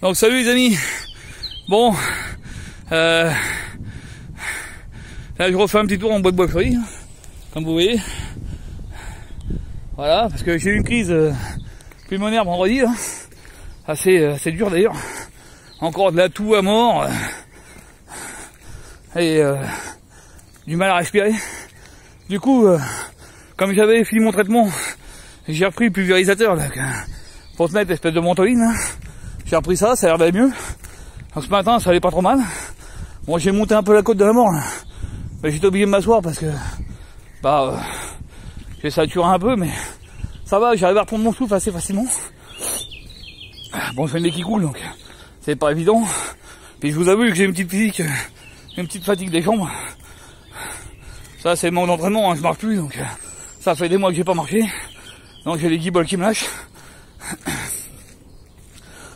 Donc salut les amis. Bon, là je refais un petit tour en bois de bois-fleuri, comme vous voyez. Voilà, parce que j'ai eu une crise pulmonaire vendredi, là. assez dur d'ailleurs. Encore de la toux à mort et du mal à respirer. Du coup, comme j'avais fini mon traitement, j'ai repris le pulvérisateur là, pour te mettre l'espèce de mentoline. Là. J'ai repris ça, ça a l'air d'aller mieux. Donc ce matin, ça allait pas trop mal. Bon, j'ai monté un peu la côte de la mort là. Mais j'étais obligé de m'asseoir parce que j'ai saturé un peu, mais ça va, j'arrive à reprendre mon souffle assez facilement. Bon, je fais une nez qui coule, donc c'est pas évident. Puis je vous avoue que j'ai une petite fatigue des jambes. Ça, c'est le manque d'entraînement, hein, je marche plus, donc ça fait des mois que j'ai pas marché. Donc j'ai les guibolles qui me lâchent.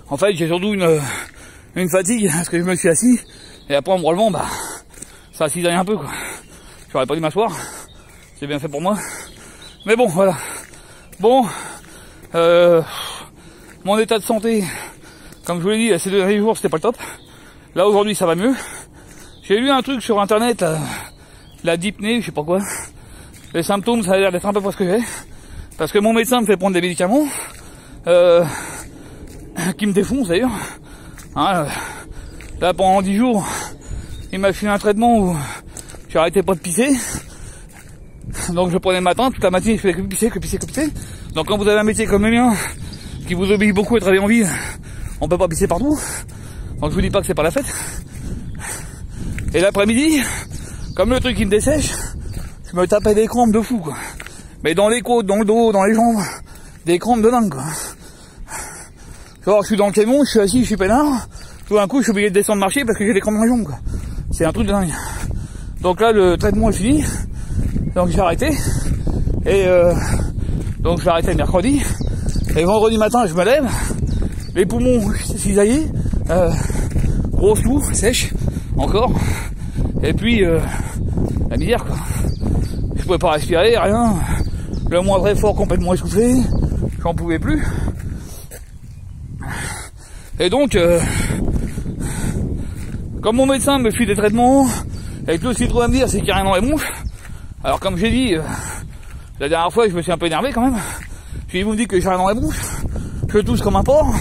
En fait, j'ai surtout une fatigue parce que je me suis assis et après en me relevant, ça cisaille un peu quoi. J'aurais pas dû m'asseoir. C'est bien fait pour moi. Mais bon, voilà. Bon, mon état de santé, comme je vous l'ai dit, ces 2 derniers jours, c'était pas le top. Là aujourd'hui, ça va mieux. J'ai lu un truc sur internet, la dypnée, je sais pas quoi. Les symptômes, ça a l'air d'être un peu pas ce que j'ai. Parce que mon médecin me fait prendre des médicaments. Qui me défonce d'ailleurs. Hein, là pendant 10 jours, il m'a filé un traitement où j'arrêtais pas de pisser. Donc je prenais le matin, toute la matinée je faisais que pisser. Donc quand vous avez un métier comme le mien, qui vous oblige beaucoup à travailler en ville, on peut pas pisser partout. Donc je vous dis pas que c'est pas la fête. Et l'après-midi, comme le truc il me dessèche, je me tapais des crampes de fou quoi. Mais dans les côtes, dans le dos, dans les jambes, des crampes de dingue quoi. Genre, je suis dans le camion, je suis assis, je suis peinard. Tout d'un coup, je suis obligé de descendre marcher parce que j'ai des crampes dans les jambes, quoi. C'est un truc de dingue. Donc là, le traitement est fini. Donc j'ai arrêté. Et donc je vais arrêter le mercredi. Et vendredi matin, je me lève. Les poumons cisaillés. Grosse toux, sèche. Encore. Et puis, la misère, quoi. Je pouvais pas respirer, rien. Le moindre effort complètement essoufflé. J'en pouvais plus. Et donc, comme mon médecin me file des traitements, et que tout ce qu'il trouve à me dire, c'est qu'il n'y a rien dans les bronches. Alors comme j'ai dit, la dernière fois, je me suis un peu énervé quand même. Puis vous me dites que j'ai rien dans les bronches, que je tousse comme un porc,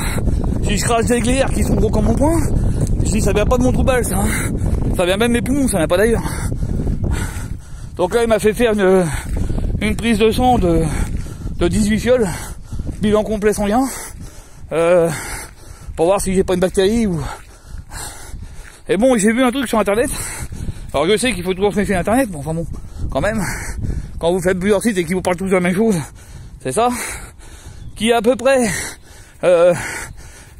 si je crache des glaires qui sont gros comme mon poing, je dis ça vient pas de mon trou balle, ça. Hein. Ça vient même de mes poumons, ça vient pas d'ailleurs. Donc là, il m'a fait faire une prise de sang de 18 fioles, bilan complet sanguin. Pour voir si j'ai pas une bactérie ou... Et bon, j'ai vu un truc sur internet. Alors je sais qu'il faut toujours se méfier d'internet, mais enfin bon, quand même, quand vous faites plusieurs sites et qu'ils vous parlent tous de la même chose, c'est ça, qui est à peu près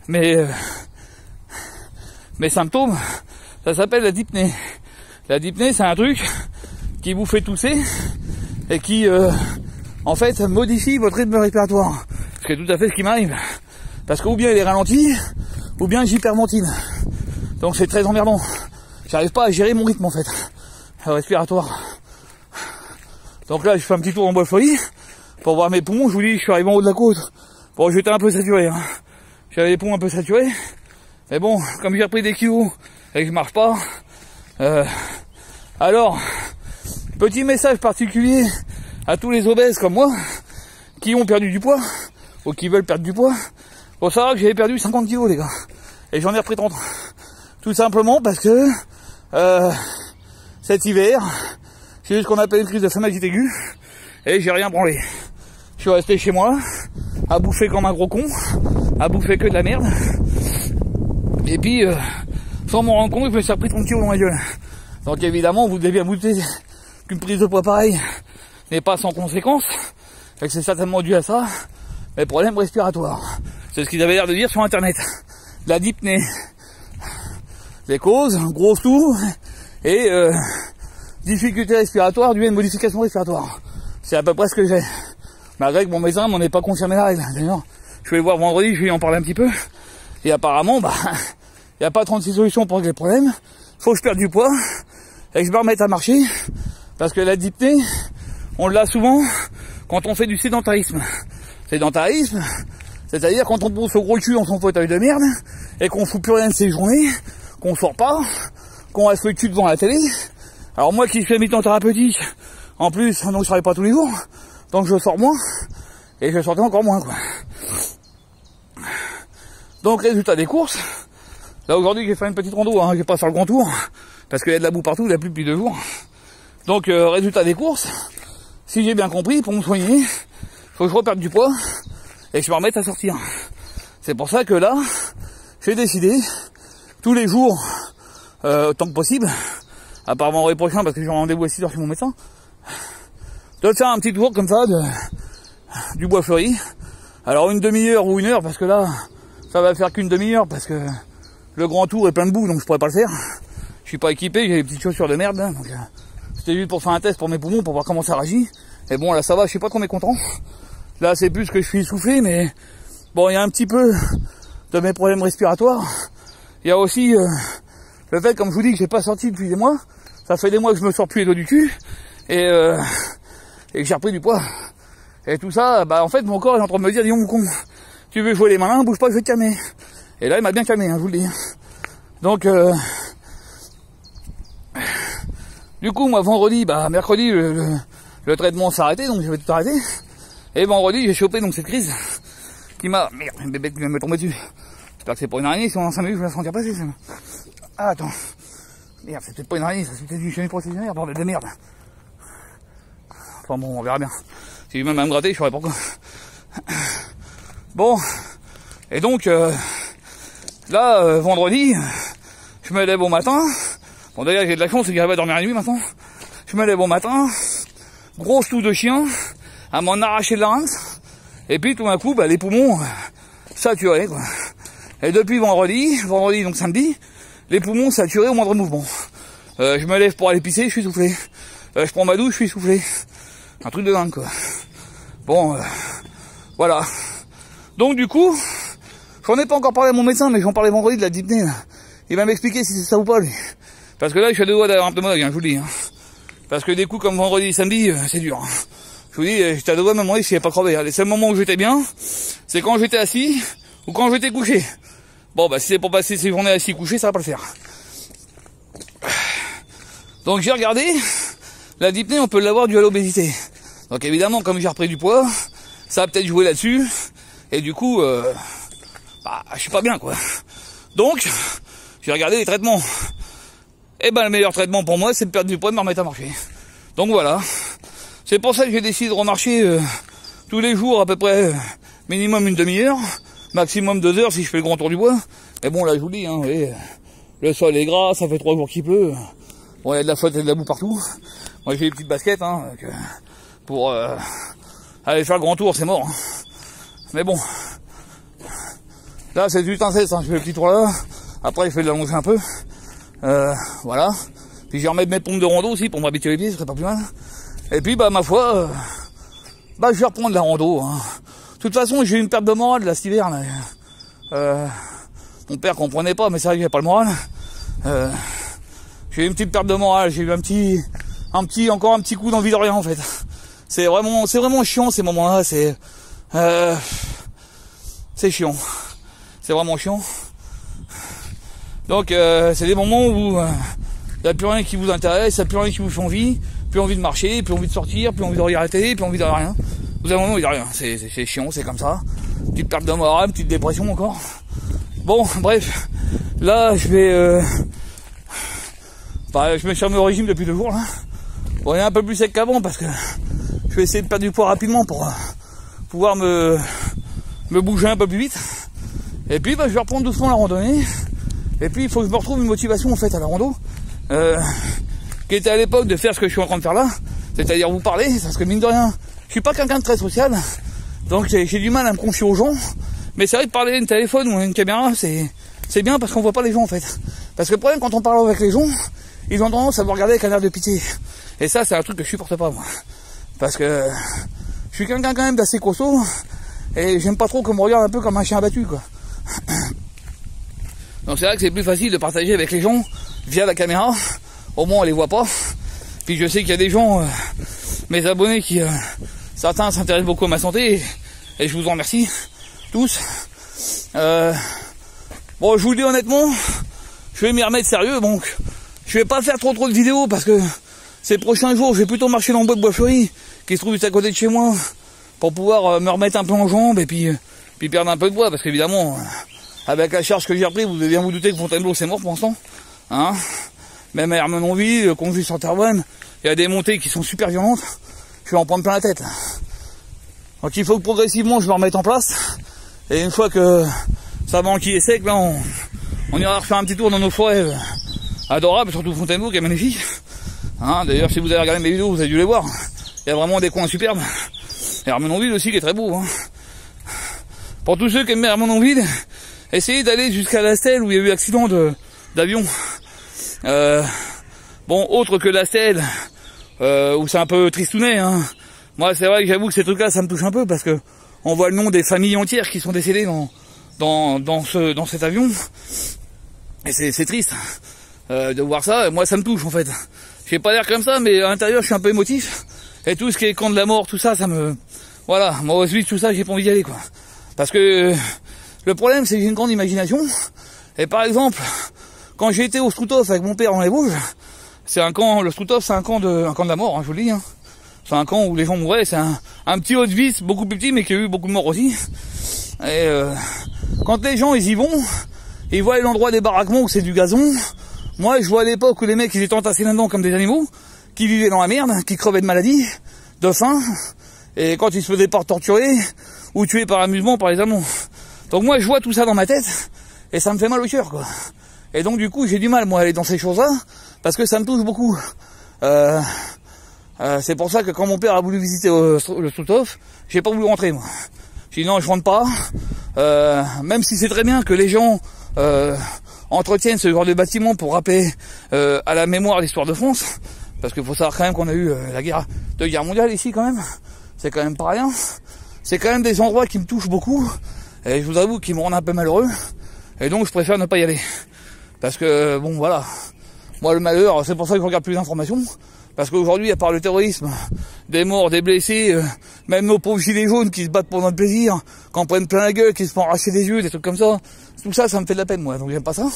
mes symptômes, ça s'appelle la dypnée. La dypnée, c'est un truc qui vous fait tousser et qui, en fait, modifie votre rythme respiratoire. C'est tout à fait ce qui m'arrive. Parce que ou bien il est ralenti, ou bien j'hyperventile. Donc c'est très emmerdant. J'arrive pas à gérer mon rythme en fait, respiratoire. Donc là je fais un petit tour en bois-fleuri pour voir mes poumons. Je vous dis, je suis arrivé en haut de la côte. Bon, j'étais un peu saturé. Hein. J'avais les poumons un peu saturés. Mais bon, comme j'ai repris des kilos et que je marche pas. Alors, petit message particulier à tous les obèses comme moi, qui ont perdu du poids, ou qui veulent perdre du poids. Faut savoir que j'avais perdu 50 kilos les gars. Et j'en ai repris 30. Tout simplement parce que cet hiver, j'ai eu ce qu'on appelle une crise de fatigue aiguë. Et j'ai rien branlé. Je suis resté chez moi, à bouffer comme un gros con, à bouffer que de la merde. Et puis, sans m'en rendre compte, je me suis repris 30 kilos dans ma gueule. Donc évidemment, vous devez bien douter qu'une prise de poids pareille n'est pas sans conséquence. Et que c'est certainement dû à ça. Mais problème respiratoire. C'est ce qu'ils avaient l'air de dire sur internet. La dypnée. Les causes, grosse toux et difficulté respiratoire due à une modification respiratoire. C'est à peu près ce que j'ai. Malgré que mon médecin m'en ait pas confirmé la règle. D'ailleurs, je vais voir vendredi, je vais en parler un petit peu. Et apparemment, il n'y a pas 36 solutions pour régler le problème. Faut que je perde du poids et que je me remette à marcher. Parce que la dypnée, on l'a souvent quand on fait du sédentarisme. Sédentarisme, C'est-à-dire quand on pose ce gros cul dans son fauteuil de merde, et qu'on fout plus rien de ses journées, qu'on sort pas, qu'on reste le cul devant la télé. Alors moi qui suis à mi-temps thérapeutique, en plus, donc je travaille pas tous les jours, donc je sors moins, et je sortais encore moins, quoi. Donc résultat des courses, là aujourd'hui j'ai fait une petite rando, hein, je vais pas faire le grand tour, parce qu'il y a de la boue partout, il a plu depuis 2 jours. Donc résultat des courses, si j'ai bien compris, pour me soigner, faut que je reperde du poids, et que je me remette à sortir. C'est pour ça que là, j'ai décidé, tous les jours, autant que possible, à part vendredi prochain parce que j'ai un rendez-vous à 6h chez mon médecin, de faire un petit tour comme ça, du bois fleuri. Alors une demi-heure ou 1 heure, parce que là, ça va faire qu'une demi-heure, parce que le grand tour est plein de boue, donc je pourrais pas le faire. Je suis pas équipé, j'ai des petites chaussures de merde, là, donc c'était juste pour faire un test pour mes poumons, pour voir comment ça réagit. Et bon, là ça va, je suis pas trop mécontent. Là c'est plus que je suis essoufflé, mais bon, il y a un petit peu de mes problèmes respiratoires. Il y a aussi le fait, comme je vous dis, que j'ai pas sorti depuis des mois. Ça fait des mois que je me sors plus les doigts du cul, et que j'ai repris du poids. Et tout ça, bah en fait mon corps est en train de me dire, dis donc mon con, tu veux jouer les malins, bouge pas, je vais te calmer. Et là il m'a bien calmé, hein, je vous le dis. Donc du coup moi vendredi, bah mercredi le traitement s'est arrêté, donc je vais tout arrêter. Et vendredi j'ai chopé donc cette crise qui m'a... Merde, une bébête qui vient me tomber dessus. J'espère que c'est pas une araignée, si on en 5 minutes je vais la sentir passer. Ah attends. Merde, c'est peut-être pas une araignée, ça c'est peut-être une chenille processionnaire, bordel de merde. Enfin bon, on verra bien. Si même à me gratter, je saurais pourquoi. Bon, et donc là, vendredi, je me lève au matin. Bon d'ailleurs j'ai de la chance, c'est que j'arrive à dormir la nuit maintenant. Je me lève au matin, grosse toux de chien, à m'en arracher le larynx. Et puis tout d'un coup, bah, les poumons saturés, quoi. Et depuis vendredi donc samedi, les poumons saturés au moindre mouvement. Je me lève pour aller pisser, je suis soufflé. Je prends ma douche, je suis soufflé. Un truc de dingue, quoi. Bon, voilà. Donc du coup, j'en ai pas encore parlé à mon médecin, mais j'en parlais vendredi de la dyspnée. Il va m'expliquer si c'est ça ou pas, lui. Parce que là, je suis à 2 doigts d'avoir un pneumologue, hein, je vous le dis. Hein. Parce que des coups comme vendredi et samedi, c'est dur. Hein. Je vous dis, j'étais à 2 doigts de me demander si j'avais pas crevé. Hein. Les seuls moments où j'étais bien, c'est quand j'étais assis ou quand j'étais couché. Bon, bah si c'est pour passer ces journées assis couché, ça va pas le faire. Donc j'ai regardé, la dyspnée, on peut l'avoir dû à l'obésité. Donc évidemment, comme j'ai repris du poids, ça a peut-être joué là-dessus. Et du coup, bah, je suis pas bien, quoi. Donc, j'ai regardé les traitements. Et ben, le meilleur traitement pour moi, c'est de perdre du poids et de me remettre à marcher. Donc voilà. C'est pour ça que j'ai décidé de remarcher tous les jours à peu près minimum une demi-heure, maximum 2 heures si je fais le grand tour du bois. Mais bon, là, je vous dis, hein, vous voyez, le sol est gras, ça fait 3 jours qu'il pleut. Bon, il y a de la flotte et de la boue partout. Moi, j'ai des petites baskets, hein, pour aller faire le grand tour, c'est mort. Hein. Mais bon, là, c'est juste un cesse, hein. Je fais le petit tour là. Après, je fais de l'allonger un peu. Voilà. Puis, je vais remettre mes pompes de rando aussi pour m'habituer les pieds, ce serait pas plus mal. Et puis, bah, ma foi, bah, je vais reprendre la rando. Hein. De toute façon, j'ai eu une perte de morale là cet hiver. Là. Mon père comprenait pas, mais c'est vrai que j'ai pas le moral. J'ai eu une petite perte de morale, j'ai eu encore un petit coup d'envie de rien en fait. C'est vraiment chiant ces moments-là. C'est chiant. C'est vraiment chiant. Donc c'est des moments où il n'y a plus rien qui vous intéresse, il n'y a plus rien qui vous fait envie, plus envie de marcher, plus envie de sortir, plus envie de regarder la télé, plus envie de rien. Vous avez un moment où il n'y a rien. C'est chiant, c'est comme ça. Petite perte de morale, petite dépression encore. Bon, bref, là je vais je me suis remis au régime depuis 2 jours là. Bon, il est un peu plus sec qu'avant parce que je vais essayer de perdre du poids rapidement pour pouvoir me bouger un peu plus vite. Et puis bah, je vais reprendre doucement la randonnée. Et puis il faut que je me retrouve une motivation en fait à la rando. Qui était à l'époque de faire ce que je suis en train de faire là. C'est-à-dire vous parler, parce que mine de rien, je suis pas quelqu'un de très social. Donc j'ai du mal à me confier aux gens. Mais c'est vrai que parler à une téléphone ou à une caméra, c'est bien parce qu'on voit pas les gens en fait. Parce que le problème quand on parle avec les gens, ils ont tendance à vous regarder avec un air de pitié. Et ça c'est un truc que je supporte pas moi. Parce que je suis quelqu'un quand même d'assez costaud. Et j'aime pas trop qu'on me regarde un peu comme un chien abattu quoi. Donc c'est vrai que c'est plus facile de partager avec les gens via la caméra. Au moins on les voit pas. Puis je sais qu'il y a des gens, mes abonnés qui, certains s'intéressent beaucoup à ma santé. Et je vous en remercie. tous. Bon, je vous le dis honnêtement, je vais m'y remettre sérieux, donc je vais pas faire trop de vidéos parce que ces prochains jours, je vais plutôt marcher dans le bois de Bois-Fleuri, qui se trouve juste à côté de chez moi, pour pouvoir me remettre un peu en jambes et puis perdre un peu de poids, parce qu'évidemment, avec la charge que j'ai repris, vous devez bien vous douter que Fontainebleau c'est mort pour l'instant, hein. Même à Ermenonville, Conduit sur Terrebonne, il y a des montées qui sont super violentes, je vais en prendre plein la tête. Donc il faut que progressivement je me remette en place, et une fois que ça va enquiller sec, là on ira refaire un petit tour dans nos forêts adorables, surtout Fontainebleau qui est magnifique. Hein, d'ailleurs si vous avez regardé mes vidéos, vous avez dû les voir, il y a vraiment des coins superbes. Et Ermenonville aussi qui est très beau. Hein. Pour tous ceux qui aiment Ermenonville, essayez d'aller jusqu'à Lastel où il y a eu accident d'avion. Bon, autre que Lastel, où c'est un peu tristounet, hein. Moi, c'est vrai que j'avoue que ces trucs-là, ça me touche un peu parce que on voit le nom des familles entières qui sont décédées dans cet avion. Et c'est triste de voir ça. Moi, ça me touche en fait. J'ai pas l'air comme ça, mais à l'intérieur, je suis un peu émotif. Et tout ce qui est camp de la mort, tout ça, ça me... Voilà, moi aussi, tout ça, j'ai pas envie d'y aller, quoi. Parce que le problème, c'est que j'ai une grande imagination. Et par exemple, quand j'ai été au Struthof avec mon père dans les Vosges, c'est un camp, le Struthof, c'est un camp de la mort, hein, je vous le dis. Hein. C'est un camp où les gens mouraient, c'est un petit Auschwitz, beaucoup plus petit, mais qui a eu beaucoup de morts aussi. Et quand les gens, ils y vont, ils voient l'endroit des baraquements où c'est du gazon. Moi, je vois à l'époque où les mecs, ils étaient entassés là-dedans comme des animaux, qui vivaient dans la merde, qui crevaient de maladie, de faim, et quand ils se faisaient pas torturer, ou tuer par amusement par les Allemands. Donc moi, je vois tout ça dans ma tête, et ça me fait mal au cœur, quoi. Et donc du coup, j'ai du mal, moi, à aller dans ces choses-là, parce que ça me touche beaucoup. C'est pour ça que quand mon père a voulu visiter le Struthof, j'ai pas voulu rentrer, moi. J'ai dit non, je rentre pas, même si c'est très bien que les gens entretiennent ce genre de bâtiment pour rappeler à la mémoire l'histoire de France, parce qu'il faut savoir quand même qu'on a eu la deux guerres mondiales ici quand même, c'est quand même pas rien. C'est quand même des endroits qui me touchent beaucoup, et je vous avoue qu'ils me rendent un peu malheureux, et donc je préfère ne pas y aller. Parce que, bon voilà, moi le malheur, c'est pour ça que je regarde plus d'informations, parce qu'aujourd'hui, à part le terrorisme, des morts, des blessés, même nos pauvres gilets jaunes qui se battent pour notre plaisir, qui en prennent plein la gueule, qui se font arracher des yeux, des trucs comme ça, tout ça, ça me fait de la peine, moi, donc j'aime pas ça.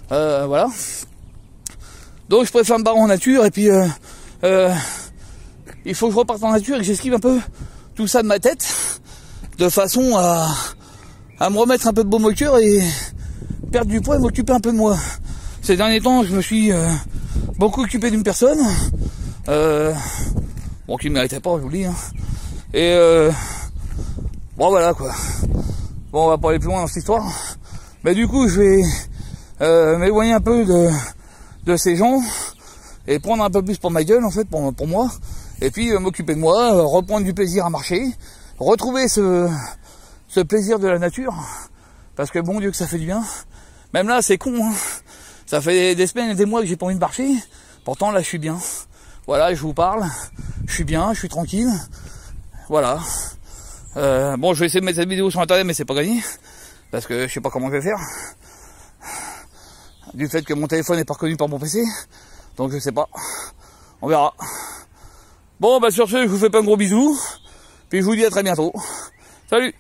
Voilà. Donc je préfère me barrer en nature, et puis il faut que je reparte en nature et que j'esquive un peu tout ça de ma tête, de façon à me remettre un peu de baume au cœur et perdre du poids et m'occuper un peu de moi. Ces derniers temps, je me suis beaucoup occupé d'une personne, bon, qui ne méritait pas, je vous le dis, hein. Et bon, voilà, quoi. Bon, on va pas aller plus loin dans cette histoire. Mais du coup, je vais m'éloigner un peu de ces gens et prendre un peu plus pour ma gueule, en fait, pour moi. Et puis m'occuper de moi, reprendre du plaisir à marcher, retrouver ce plaisir de la nature, parce que bon Dieu que ça fait du bien. Même là c'est con, hein. Ça fait des semaines et des mois que j'ai pas envie de marcher, pourtant là je suis bien. Voilà, je vous parle, je suis bien, je suis tranquille. Voilà. Bon, je vais essayer de mettre cette vidéo sur internet, mais c'est pas gagné, parce que je sais pas comment je vais faire, du fait que mon téléphone n'est pas reconnu par mon PC, donc je sais pas, on verra. Bon, bah sur ce, je vous fais plein de gros bisous, puis je vous dis à très bientôt. Salut!